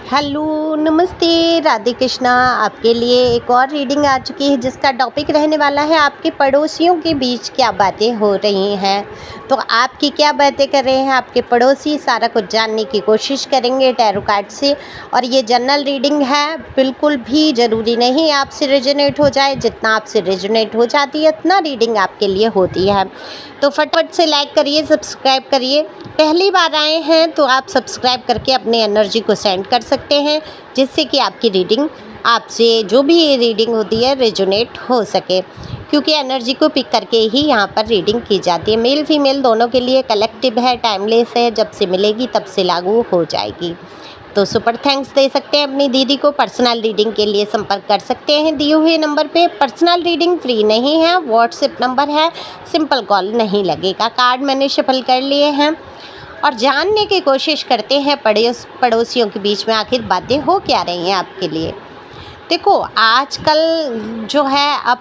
Hello, नमस्ते, राधे कृष्णा। आपके लिए एक और रीडिंग आ चुकी है जिसका टॉपिक रहने वाला है आपके पड़ोसियों के बीच क्या बातें हो रही हैं। तो आपकी क्या बातें कर रहे हैं आपके पड़ोसी, सारा कुछ जानने की कोशिश करेंगे टैरो कार्ड से। और ये जनरल रीडिंग है, बिल्कुल भी ज़रूरी नहीं आपसे रेजोनेट हो जाए। जितना आपसे रेजोनेट हो जाती है उतना रीडिंग आपके लिए होती है। तो फटाफट से लाइक करिए, सब्सक्राइब करिए। पहली बार आए हैं तो आप सब्सक्राइब करके अपनी एनर्जी को सेंड कर सकते हैं, जिससे कि आपकी रीडिंग आपसे जो भी ये रीडिंग होती है रेजोनेट हो सके, क्योंकि एनर्जी को पिक करके ही यहाँ पर रीडिंग की जाती है। मेल फीमेल दोनों के लिए कलेक्टिव है, टाइमलेस है, जब से मिलेगी तब से लागू हो जाएगी। तो सुपर थैंक्स दे सकते हैं अपनी दीदी को। पर्सनल रीडिंग के लिए संपर्क कर सकते हैं दिए हुए नंबर पे। पर्सनल रीडिंग फ्री नहीं है, व्हाट्सएप नंबर है, सिंपल कॉल नहीं लगेगा। कार्ड मैंने शफल कर लिए हैं और जानने की कोशिश करते हैं पड़ोसियों के बीच में आखिर बातें हो क्या रही हैं आपके लिए। देखो, आजकल जो है अब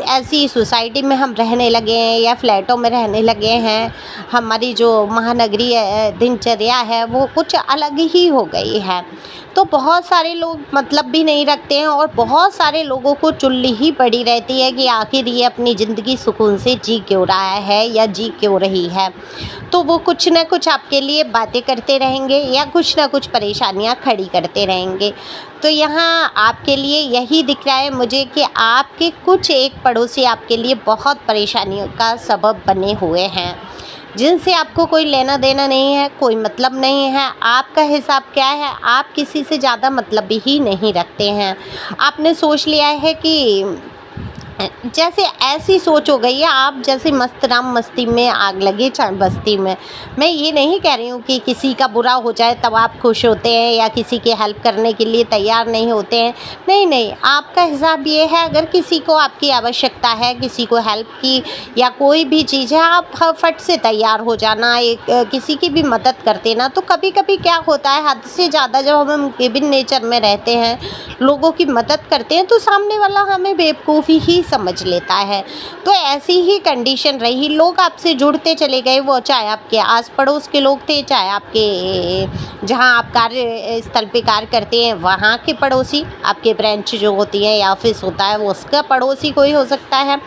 ऐसी सोसाइटी में हम रहने लगे हैं या फ्लैटों में रहने लगे हैं, हमारी जो महानगरीय दिनचर्या है वो कुछ अलग ही हो गई है। तो बहुत सारे लोग मतलब भी नहीं रखते हैं और बहुत सारे लोगों को चुल्ली ही पड़ी रहती है कि आखिर ये अपनी ज़िंदगी सुकून से जी क्यों रहा है या जी क्यों रही है। तो वो कुछ ना कुछ आपके लिए बातें करते रहेंगे या कुछ ना कुछ परेशानियां खड़ी करते रहेंगे। तो यहाँ आपके लिए यही दिख रहा है मुझे कि आपके कुछ एक पड़ोसी आपके लिए बहुत परेशानियों का सबब बने हुए हैं, जिनसे आपको कोई लेना देना नहीं है, कोई मतलब नहीं है। आपका हिसाब क्या है, आप किसी से ज़्यादा मतलब ही नहीं रखते हैं। आपने सोच लिया है कि जैसे ऐसी सोच हो गई है, आप जैसे मस्त राम मस्ती में आग लगे चाहे बस्ती में। मैं ये नहीं कह रही हूँ कि किसी का बुरा हो जाए तब आप खुश होते हैं या किसी की हेल्प करने के लिए तैयार नहीं होते हैं। नहीं नहीं, आपका हिसाब ये है, अगर किसी को आपकी आवश्यकता है, किसी को हेल्प की या कोई भी चीज़ है, आप फट से तैयार हो जाना, एक किसी की भी मदद करते ना। तो कभी कभी क्या होता है, हद से ज़्यादा जब हम गिवन नेचर में रहते हैं, लोगों की मदद करते हैं, तो सामने वाला हमें बेवकूफ़ी ही समझ लेता है। तो ऐसी ही कंडीशन रही, लोग आपसे जुड़ते चले गए, वो चाहे आपके आस पड़ोस के लोग थे, चाहे आपके जहां आप कार्य स्थल पे कार्य करते हैं वहां के पड़ोसी, आपके ब्रांच जो होती है या ऑफिस होता है वो उसका पड़ोसी कोई हो सकता है,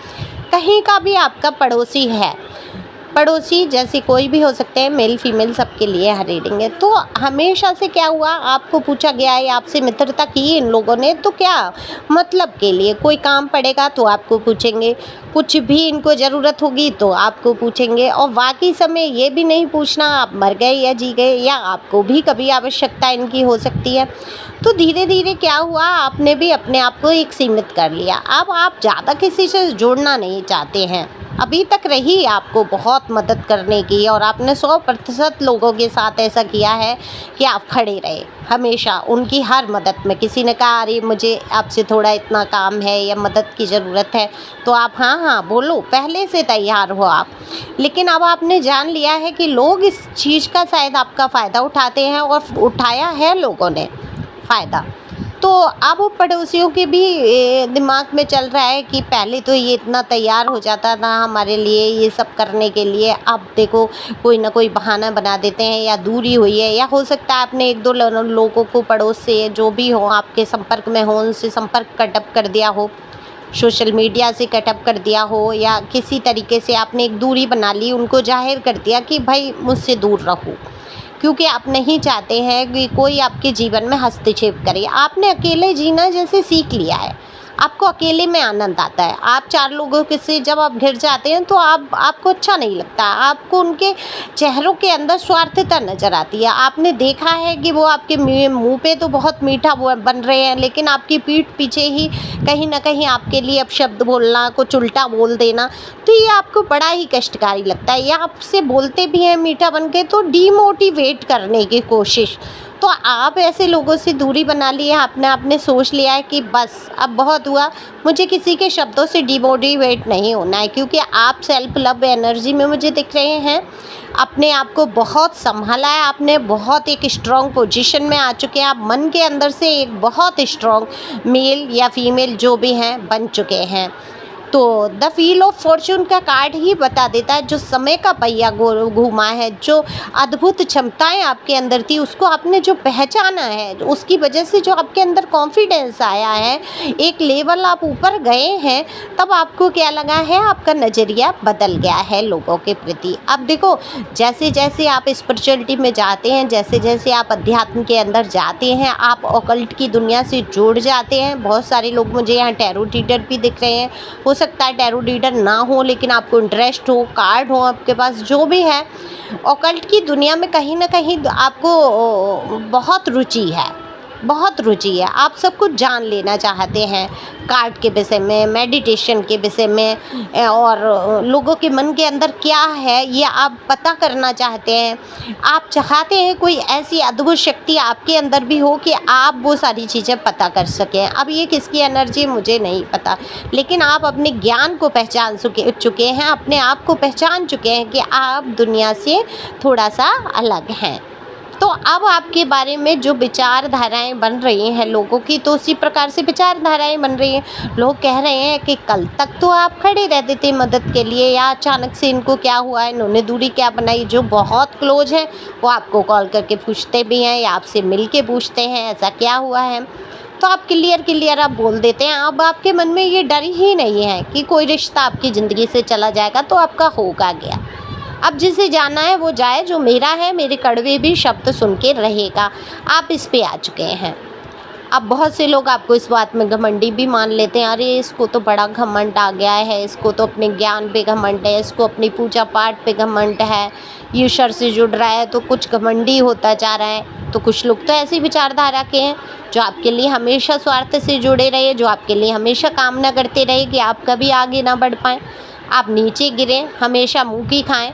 कहीं का भी आपका पड़ोसी है। पड़ोसी जैसे कोई भी हो सकते हैं, मेल फीमेल सबके लिए हर रीडिंग है। तो हमेशा से क्या हुआ, आपको पूछा गया है, आपसे मित्रता की इन लोगों ने, तो क्या मतलब के लिए कोई काम पड़ेगा तो आपको पूछेंगे, कुछ भी इनको ज़रूरत होगी तो आपको पूछेंगे। और बाकी समय ये भी नहीं पूछना आप मर गए या जी गए या आपको भी कभी आवश्यकता इनकी हो सकती है। तो धीरे धीरे क्या हुआ, आपने भी अपने आप को एक सीमित कर लिया। अब आप ज़्यादा किसी से जुड़ना नहीं चाहते हैं। अभी तक रही आपको बहुत मदद करने की और आपने 100% लोगों के साथ ऐसा किया है कि आप खड़े रहे हमेशा उनकी हर मदद में। किसी ने कहा अरे मुझे आपसे थोड़ा इतना काम है या मदद की ज़रूरत है, तो आप हाँ हाँ बोलो, पहले से तैयार हो आप। लेकिन अब आपने जान लिया है कि लोग इस चीज़ का शायद आपका फ़ायदा उठाते हैं और उठाया है लोगों ने फ़ायदा। तो अब पड़ोसियों के भी दिमाग में चल रहा है कि पहले तो ये इतना तैयार हो जाता था हमारे लिए ये सब करने के लिए, अब देखो कोई ना कोई बहाना बना देते हैं, या दूरी हुई है या हो सकता है आपने एक दो लोगों को पड़ोस से जो भी हो आपके संपर्क में हो उनसे संपर्क कटअप कर दिया हो, सोशल मीडिया से कटअप कर दिया हो, या किसी तरीके से आपने एक दूरी बना ली, उनको जाहिर कर दिया कि भाई मुझसे दूर रहो, क्योंकि आप नहीं चाहते हैं कि कोई आपके जीवन में हस्तक्षेप करे। आपने अकेले जीना जैसे सीख लिया है, आपको अकेले में आनंद आता है। आप चार लोगों के से जब आप घिर जाते हैं तो आपको अच्छा नहीं लगता, आपको उनके चेहरों के अंदर स्वार्थता नज़र आती है। आपने देखा है कि वो आपके मुंह पे तो बहुत मीठा बन रहे हैं, लेकिन आपकी पीठ पीछे ही कहीं ना कहीं आपके लिए अपशब्द बोलना, कुछ उल्टा बोल देना, तो ये आपको बड़ा ही कष्टकारी लगता है। या आपसे बोलते भी हैं मीठा बन के तो डीमोटिवेट करने की कोशिश। तो आप ऐसे लोगों से दूरी बना ली है, आपने सोच लिया है कि बस अब बहुत हुआ, मुझे किसी के शब्दों से डिमोटिवेट नहीं होना है, क्योंकि आप सेल्फ लव एनर्जी में मुझे दिख रहे हैं। अपने आप को बहुत संभाला है आपने, बहुत एक स्ट्रॉन्ग पोजीशन में आ चुके हैं आप, मन के अंदर से एक बहुत स्ट्रॉन्ग मेल या फीमेल जो भी हैं बन चुके हैं। तो द व्हील ऑफ फॉर्चून का कार्ड ही बता देता है, जो समय का पहिया घूमा है, जो अद्भुत क्षमताएं आपके अंदर थी उसको आपने जो पहचाना है, उसकी वजह से जो आपके अंदर कॉन्फिडेंस आया है, एक लेवल आप ऊपर गए हैं, तब आपको क्या लगा है, आपका नज़रिया बदल गया है लोगों के प्रति। अब देखो, जैसे जैसे आप स्पिरिचुअलिटी में जाते हैं, जैसे जैसे आप अध्यात्म के अंदर जाते हैं, आप ऑकल्ट की दुनिया से जुड़ जाते हैं। बहुत सारे लोग मुझे यहाँ टैरो रीडर भी दिख रहे हैं, हो सकता है टैरो रीडर ना हो लेकिन आपको इंटरेस्ट हो, कार्ड हो आपके पास, जो भी है, ऑकल्ट की दुनिया में कहीं ना कहीं आपको बहुत रुचि है, बहुत रुचि है। आप सब कुछ जान लेना चाहते हैं कार्ड के विषय में, मेडिटेशन के विषय में, और लोगों के मन के अंदर क्या है ये आप पता करना चाहते हैं। आप चाहते हैं कोई ऐसी अद्भुत शक्ति आपके अंदर भी हो कि आप वो सारी चीज़ें पता कर सकें। अब ये किसकी एनर्जी मुझे नहीं पता, लेकिन आप अपने ज्ञान को पहचान चुके हैं, अपने आप को पहचान चुके हैं कि आप दुनिया से थोड़ा सा अलग हैं। तो अब आपके बारे में जो विचारधाराएं बन रही हैं लोगों की, तो उसी प्रकार से विचारधाराएं बन रही हैं। लोग कह रहे हैं कि कल तक तो आप खड़े रहते थे मदद के लिए, या अचानक से इनको क्या हुआ है, इन्होंने दूरी क्या बनाई। जो बहुत क्लोज है वो आपको कॉल करके पूछते भी हैं या आपसे मिल के पूछते हैं ऐसा क्या हुआ है, तो आप क्लियर आप बोल देते हैं। अब आपके मन में ये डर ही नहीं है कि कोई रिश्ता आपकी ज़िंदगी से चला जाएगा, तो आपका होगा गया। अब जिसे जाना है वो जाए, जो मेरा है मेरे कड़वे भी शब्द सुन के रहेगा। आप इस पे आ चुके हैं। अब बहुत से लोग आपको इस बात में घमंडी भी मान लेते हैं, अरे इसको तो बड़ा घमंड आ गया है, इसको तो अपने ज्ञान पे घमंड है, इसको अपनी पूजा पाठ पे घमंड है, ईश्वर से जुड़ रहा है तो कुछ घमंडी होता जा रहा है। तो कुछ लोग तो ऐसी विचारधारा के हैं जो आपके लिए हमेशा स्वार्थ से जुड़े रहे, जो आपके लिए हमेशा कामना करते रहे कि आप कभी आगे ना बढ़ पाएँ, आप नीचे गिरें, हमेशा मुँह की खाएँ।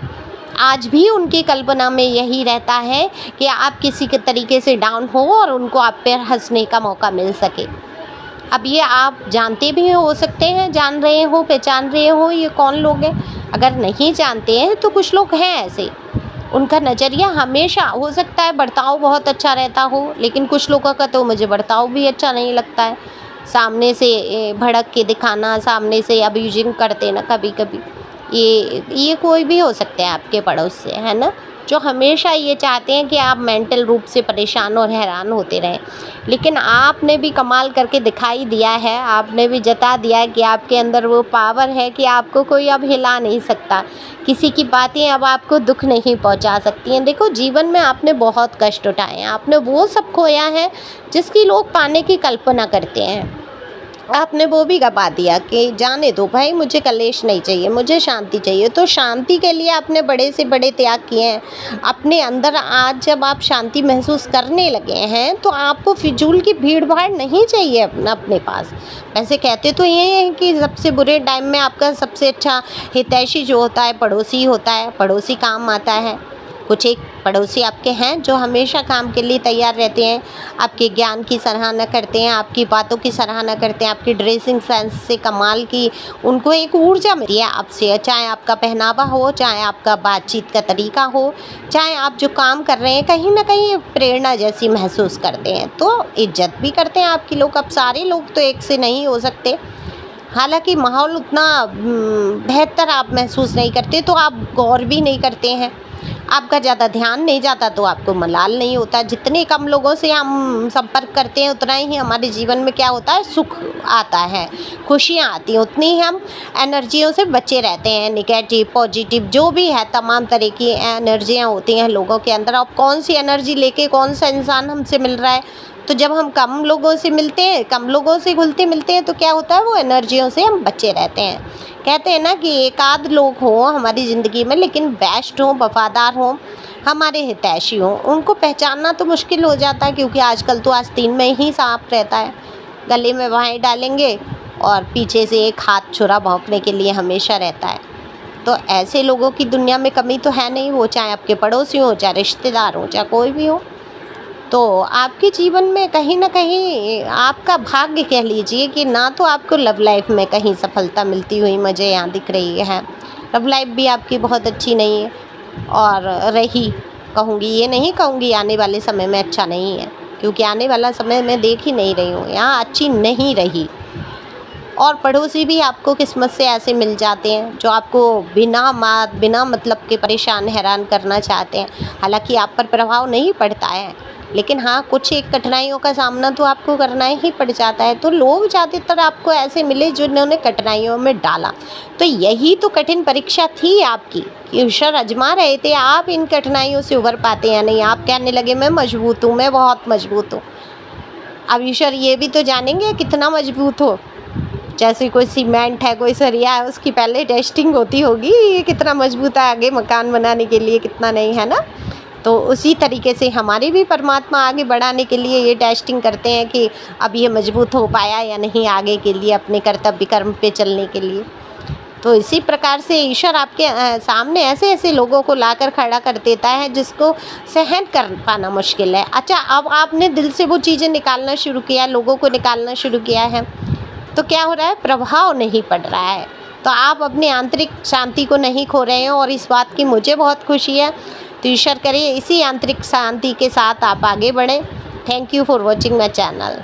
आज भी उनकी कल्पना में यही रहता है कि आप किसी के तरीके से डाउन हो और उनको आप पर हंसने का मौका मिल सके। अब ये आप जानते भी हो सकते हैं, जान रहे हो, पहचान रहे हो ये कौन लोग हैं। अगर नहीं जानते हैं तो कुछ लोग हैं ऐसे, उनका नज़रिया हमेशा, हो सकता है बर्ताव बहुत अच्छा रहता हो, लेकिन कुछ लोगों का तो मुझे बर्ताव भी अच्छा नहीं लगता है। सामने से भड़क के दिखाना, सामने से अब्यूजिंग करते ना कभी कभी, ये कोई भी हो सकते हैं आपके पड़ोस से, है ना, जो हमेशा ये चाहते हैं कि आप मेंटल रूप से परेशान और हैरान होते रहें। लेकिन आपने भी कमाल करके दिखाई दिया है, आपने भी जता दिया है कि आपके अंदर वो पावर है कि आपको कोई अब हिला नहीं सकता, किसी की बातें अब आपको दुख नहीं पहुंचा सकती हैं। देखो, जीवन में आपने बहुत कष्ट उठाए हैं, आपने वो सब खोया है जिसकी लोग पाने की कल्पना करते हैं। आपने वो भी गवा दिया कि जाने दो भाई, मुझे कलेश नहीं चाहिए, मुझे शांति चाहिए। तो शांति के लिए आपने बड़े से बड़े त्याग किए हैं अपने अंदर। आज जब आप शांति महसूस करने लगे हैं तो आपको फिजूल की भीड़ भाड़ नहीं चाहिए अपने पास। वैसे कहते तो ये हैं कि सबसे बुरे टाइम में आपका सबसे अच्छा हितैषी जो होता है पड़ोसी होता है, पड़ोसी काम आता है। कुछ एक पड़ोसी आपके हैं जो हमेशा काम के लिए तैयार रहते हैं, आपके ज्ञान की सराहना करते हैं, आपकी बातों की सराहना करते हैं, आपकी ड्रेसिंग सेंस से कमाल की उनको एक ऊर्जा मिलती है आपसे, चाहे आपका पहनावा हो, चाहे आपका बातचीत का तरीका हो, चाहे आप जो काम कर रहे हैं, कहीं ना कहीं प्रेरणा जैसी महसूस करते हैं। तो इज्जत भी करते हैं आपकी लोग। अब सारे लोग तो एक से नहीं हो सकते, हालांकि माहौल उतना बेहतर आप महसूस नहीं करते तो आप गौर भी नहीं करते हैं, आपका ज़्यादा ध्यान नहीं जाता तो आपको मलाल नहीं होता। जितने कम लोगों से हम संपर्क करते हैं उतना ही हमारे जीवन में क्या होता है, सुख आता है, खुशियाँ आती हैं, उतनी ही हम एनर्जियों से बचे रहते हैं। निगेटिव पॉजिटिव जो भी है, तमाम तरह की एनर्जियाँ होती हैं लोगों के अंदर। अब कौन सी एनर्जी लेके कौन सा इंसान हमसे मिल रहा है, तो जब हम कम लोगों से मिलते हैं, कम लोगों से घुलते मिलते हैं तो क्या होता है, वो एनर्जियों से हम बचे रहते हैं। कहते हैं ना कि एक आध लोग हों हमारी ज़िंदगी में, लेकिन बेस्ट हों, वफादार हों, हमारे हितैषी हों, उनको पहचानना तो मुश्किल हो जाता है, क्योंकि आजकल तो आस्तीन में ही सांप रहता है, गले में बाहें डालेंगे और पीछे से एक हाथ छुरा भौंकने के लिए हमेशा रहता है। तो ऐसे लोगों की दुनिया में कमी तो है नहीं, वो चाहे आपके पड़ोसी हो, चाहे रिश्तेदार हो, चाहे कोई भी हो। तो आपके जीवन में कहीं ना कहीं आपका भाग्य कह लीजिए कि ना तो आपको लव लाइफ में कहीं सफलता मिलती हुई मुझे यहाँ दिख रही है। लव लाइफ भी आपकी बहुत अच्छी नहीं है, और रही कहूँगी, ये नहीं कहूँगी आने वाले समय में अच्छा नहीं है, क्योंकि आने वाला समय मैं देख ही नहीं रही हूँ, यहाँ अच्छी नहीं रही। और पड़ोसी भी आपको किस्मत से ऐसे मिल जाते हैं जो आपको बिना मतलब के परेशान हैरान करना चाहते हैं। हालाँकि आप पर प्रभाव नहीं पड़ता है, लेकिन हाँ, कुछ एक कठिनाइयों का सामना तो आपको करना ही पड़ जाता है। तो लोग ज़्यादातर आपको ऐसे मिले जिन्होंने कठिनाइयों में डाला। तो यही तो कठिन परीक्षा थी आपकी कि ईश्वर आज़मा रहे थे आप इन कठिनाइयों से उभर पाते या नहीं। आप कहने लगे मैं मजबूत हूँ, मैं बहुत मजबूत हूँ। अब ईश्वर ये भी तो जानेंगे कितना मजबूत हो। जैसे कोई सीमेंट है, कोई सरिया है, उसकी पहले टेस्टिंग होती होगी, ये कितना मजबूत है आगे मकान बनाने के लिए, कितना नहीं, है ना? तो उसी तरीके से हमारे भी परमात्मा आगे बढ़ाने के लिए ये टेस्टिंग करते हैं कि अब ये मजबूत हो पाया या नहीं आगे के लिए, अपने कर्तव्य कर्म पे चलने के लिए। तो इसी प्रकार से ईश्वर आपके सामने ऐसे ऐसे लोगों को लाकर खड़ा कर देता है जिसको सहन कर पाना मुश्किल है। अच्छा, अब आपने दिल से वो चीज़ें निकालना शुरू किया, लोगों को निकालना शुरू किया है, तो क्या हो रहा है, प्रभाव नहीं पड़ रहा है। तो आप अपनी आंतरिक शांति को नहीं खो रहे हैं और इस बात की मुझे बहुत खुशी है। तो ईश्वर करे इसी आंतरिक शांति के साथ आप आगे बढ़ें। Thank you for watching my channel.